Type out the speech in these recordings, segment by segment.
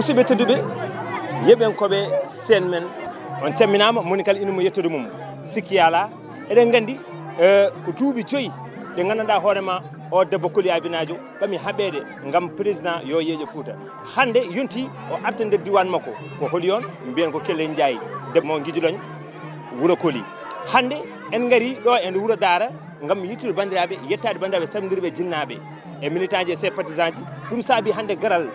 musidɓe tedduɓe yeɓen koɓe sen men on camminama monikala ina mo yettude mum sikki ala eɗen gandi ko duuɓi 5 ɗe gandanɗa hoorema o debbo Koli Abinajo ɓami haɓede gam président yo yeeƴo Fouta hande yonti o arta nder diwan makko ko holi on mbiyen ko Kellel Ndiaye debbo mo nguidilone wuuro Koli hande en gari ɗo e wuuro Daara gam yittude bandiraɓe yettade bandiraɓe salmodirɓe jinnaɓe e militant ji e sympathisant ji ɗum saabi hande garal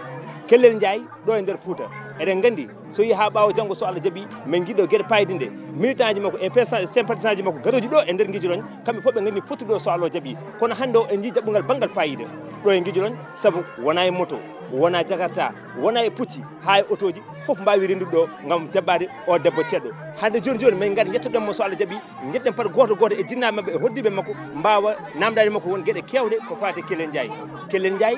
Kellel Ndiaye ɗo e nder Fouta eɗen gandi so yi ha ɓawo janggo so Allah jaaɓi min guiɗo gueɗe payɗinde militant ji makko e sympathisant ji makko garoji ɗo e nder Nguidilone kamɓe fof ɓe gandi fottude so Allah jaaɓi kono hande o en jii jaɓɓugal banggal fayida ɗo e Nguidilone saabu wona e moto wona jakarta wona e pucci ha e auto ji foof mbawi rendude ɗo gam jaɓɓade o debbo ceɗɗo hande joni joni min gari jettoɗenmo so Allah jaaɓi jeɗɗen par goto goto e jinnaɓe mabɓe e hoddiɓe makko mbawa namdade makko won gueɗe kewɗe ko fate Kellel Ndiaye Kellel Ndiaye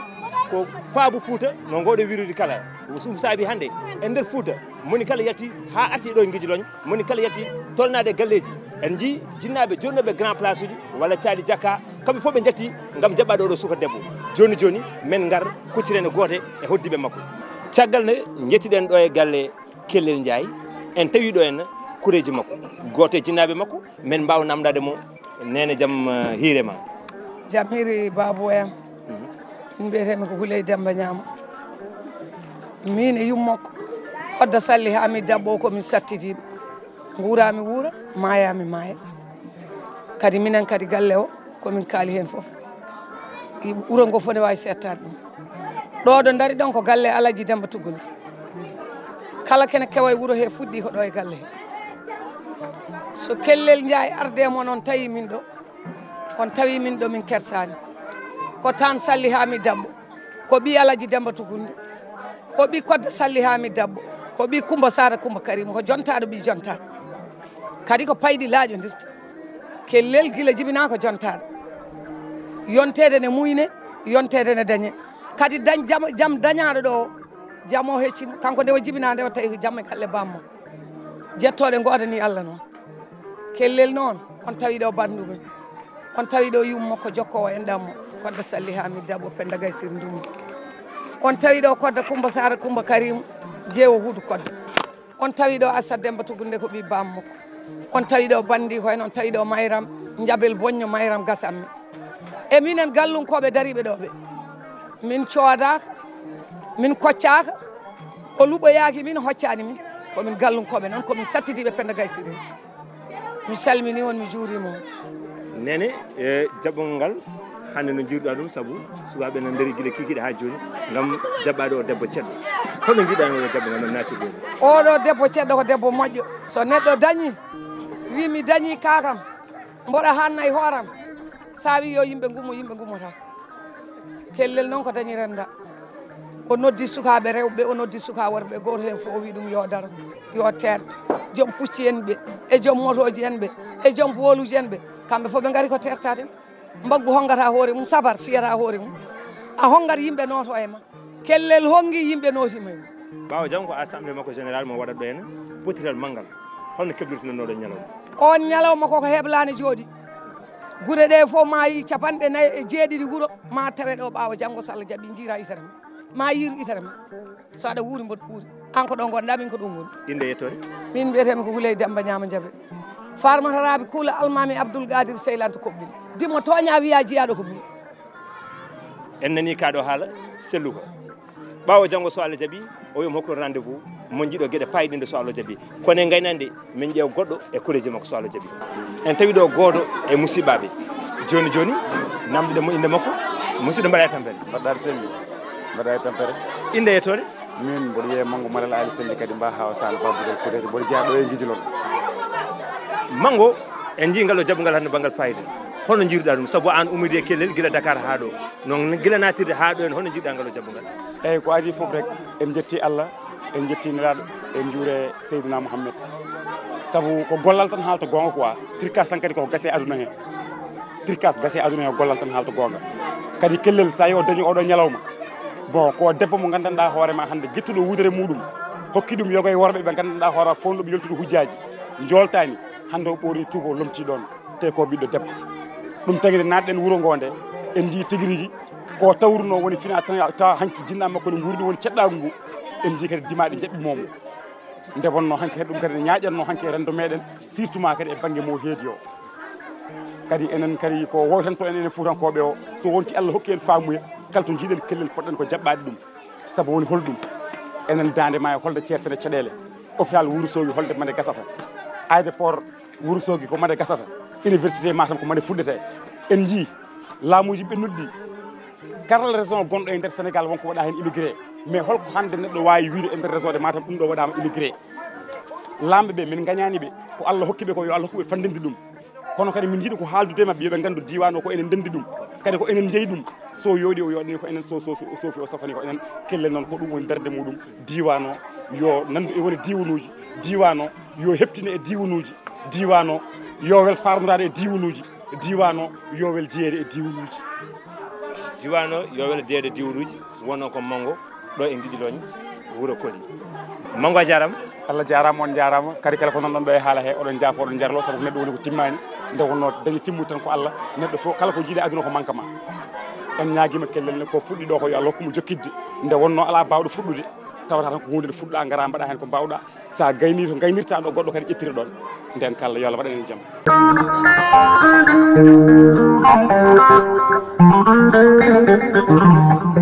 ko faabu Fouta no ngoɗo wirude kala ɗum saabi hande e nder Fouta moni kala yalti ha arti ɗo e Nguidilone moni kala yalti tolnade e galleji en jii jinnaɓe jonnoɓe grand place uji walla caali jakka kamɓe fof ɓe jetti gam jaɓɓade oɗo suka debbo joni joni men gar kuccirene goote e hoddiɓe makko caggal nde jettiɗen ɗo e galle Kellel Ndiaye en tawi ɗo en kureji makko goto e jinnaɓe makko men mbawa namdade mo nene jaam hiirema jaam hiiri babou em min mbiyetemi ko Huley Demba Ñaama min e yummokko kodda salli ha mi dabɓo komin sattitiɓe guurami wuura mayami maaya kadi minen kadi galle o komin kaali hen foof wuuro ngo fof ne wawi settade ɗum ɗo ɗo daari ɗon ko galle Alaji Demba Tuggulde kala kene kewa e wuuro he fuɗɗi ko ɗo e galle he so Kellel Ndiaye ardemo noon tawi min ɗo on tawi min ɗo min kersani ko tan salli ha mi dabɓo ko ɓi Alaji Demba Tuggulde ko ɓi kodda salli ha mi dabɓo ko ɓi Coumba Sara Coumba Karima ko jontaɗo ɓi jontaɗo kadi ko payɗi laaƴodirta Kellel guila jibina ko jontaɗo yontede ne muyne yontede ne dañe kadi dañ jaam dañaɗo ɗo jaam o heccimo kanko nde o jibina nde o tawi ko jaam e kalle bammo jettoɗe godani Allah noon Kellel noon on tawi ɗo bandumen on tawi ɗo yummo ko jokkowo en ɗammo kodda salli ha mi dabɓo Penda Gaysir Ndungu on tawi ɗo kodda Coumba Sara Coumba Karima jeewo huudu kodda on tawi ɗo Assa Demba Tuggulde ko ɓi bammakko on tawi ɗo bandi koyen on tawi ɗo Mayram Jabel Boño Mayram Gasamme e minen gallunkoɓe dariɓe ɗo ɓe min coodaka min koccaka o luɓoyaki min hoccani min komin gallunkoɓe noon komin sattitiɓe Penda Gaysir mi salmini on mi juurima on nene e jaɓɓol ngal hande no jiiruɗa ɗum saabu sukaɓe no daari guila kikiɗe ha joni gam jaɓɓade o debbo ceɗɗo hono jiiɗano o jaɓɓo ngal no naati joni oɗo debbo ceɗɗo ko debbo moƴƴo so neɗɗo dañi wi mi dañi kakam mboɗa hanna e hooram sa wi yo yimɓe gummota Kellel noon ko dañi renda o noddi sukaɓe rewɓe o noddi suka worɓe goto hen fof o wi ɗum yo daro yo terde joom pucci en ɓe e joom motoji en ɓe e joom boluji en ɓe kamɓe fof ɓe gaari ko tertade mbaggu hongata hoore mum sabar fiyata hoore mum a hongat yimɓe noto e ma Kellel hongi yimɓe notima e mum ɓawo jam ko assemblée makko général mo waɗat ɗo henna potiral manggal holno keblirtinoɗo ñalawma on ñalawma koko heblani jooɗi guure ɗe fof ma yi capanɗe 4 e 7 wuuro ma tawe ɗo ɓawo janggo so Allah jaaɓi jiira itere ma yiiru itere ma so aɗa wuuri mboɗo ɓuuri an ko ɗo gonɗa min ko ɗum woni inde yettode min mbiyetemi ko Huley Demba Ñaama Jabe farmataraɓe kuula almami Abdoul Gadir Seylanto Koɓɓil dimmo toña wiya jiyaɗo ko ɓuuri en nani kaɗo haala selluka ɓawo janggo so Allah jaaɓi o yomi hokku rendez vous mo jiiɗo gueɗe payɗinde so Allah jaaɓi kono e gaynande min ƴeew goɗɗo e koreji makko so Allah jaaɓi en tawi ɗo goto e musibbaɓe joni joni namdude mo inde makko musidɗo mbaɗa e tampere mbaɗɗa selli mbaɗa e tampere inde yettode min mboɗo wiye Mango Malal Ali Selli kadi mba hawa sall babbugal kureji mboɗo jeeya ɗo e Nguidilone Mango en jii ngal o jaɓɓugal hande banggal fayida hono jiiruɗa ɗum saabu an ummidi e Kellel guila Dakar ha ɗo non guila natirde ha ɗo en hono jiiruɗa ngal o jaɓɓugal eyyi ko adi foof rek en jetti Allah en jetti nelaɗo en juure Seydina Mouhamed saabu ko gollal tan haalta gonga quoi tirkas tan kadi koko gasi aduna he tirkas gasi aduna he gollal tan haalta gonga kadi Kellel sa yi o dañi oɗo ñalawma bon ko debbo mo gandanɗa hoorema hande guettuɗo wudere muɗum hokki ɗum yogoye worɓe ɓe gandanɗa hoorema fonɗoɓe yoltude hujjaji joltani hande o ɓoori tuuba o lomti ɗon te ko ɓiɗɗo debbo ɗum tagui nde natɗen wuuro ngo nde en jii tigui rigui ko tawruno woni fina tawa hanki jinnaɓe makko ne guurdi woni ceɗɗagu ngu en jii kadi dimaɗi jaɓɓi momo nde wonno hanke kadi ɗum kadi ne ñaaƴatno hanke rendo meɗen surtout ma kadi e banggue mo heedi o kadi enen kadi ko woytanto enen fuutankoɓe o so wonti Allah hokki en faamuya kala to jiiɗen kellel poɗɗen ko jaɓɓade ɗum saabu woni holɗum enen dande ma holde ceertene caɗele hôpital Wourossogui holde mande gasata aéroport Wourossogui ko mande gasata université Matam ko mande fuɗɗete en jii laamuji ɓennuɗi kala raison gonɗo e nder Sénégal wonko waɗa hen immigré mais holko hande neɗɗo wawi wiide e nder région de Matam ɗum ɗo waɗama immigré lamɓe ɓe min gañaniɓe ko Allah hokkiɓe ko yo Allah hokkuɓe fandinde ɗum kono kadi min jiiɗi ko haaldude mabɓe yoɓe gandu diwan o ko enen ndendi ɗum kadi ko enen jeeyi ɗum so yooɗi o yoɗani ko enen soofi o safani ko enen Kellel noon ko ɗum woni darde muɗum diwan o yo nandu e woni diwanuji diwan o yo heptine e diwanuji diwan o yo wel farnodade e diwanuji diwan o yo wel jeeyede e diwanuji diwan o yo wel jeeyede e diwanuji wonno ko Mango ɗo e nguidilone wuuro Koli Mango a jarama Allah jarama on jarama kadi kala ko non ɗon ɗo e haala he oɗon jaafo oɗon jarlo sabu neɗɗo woni ko timmani nde wonno dañi timmude tan ko Allah neɗɗo fof kala ko jiiɗe aduna ko manque ma en ñaguima Kellel ne ko fuɗɗi ɗo ko yo Allah hokkuma jokkidde nde wonno ala bawɗo fuɗɗude tawata tan ko hunde nde fuɗɗa gara mbaɗa hen ko mbawɗa sa gayni to gaynirta ɗo goɗɗo kadi ƴettira ɗon nden kala yo Allah waɗan en jaam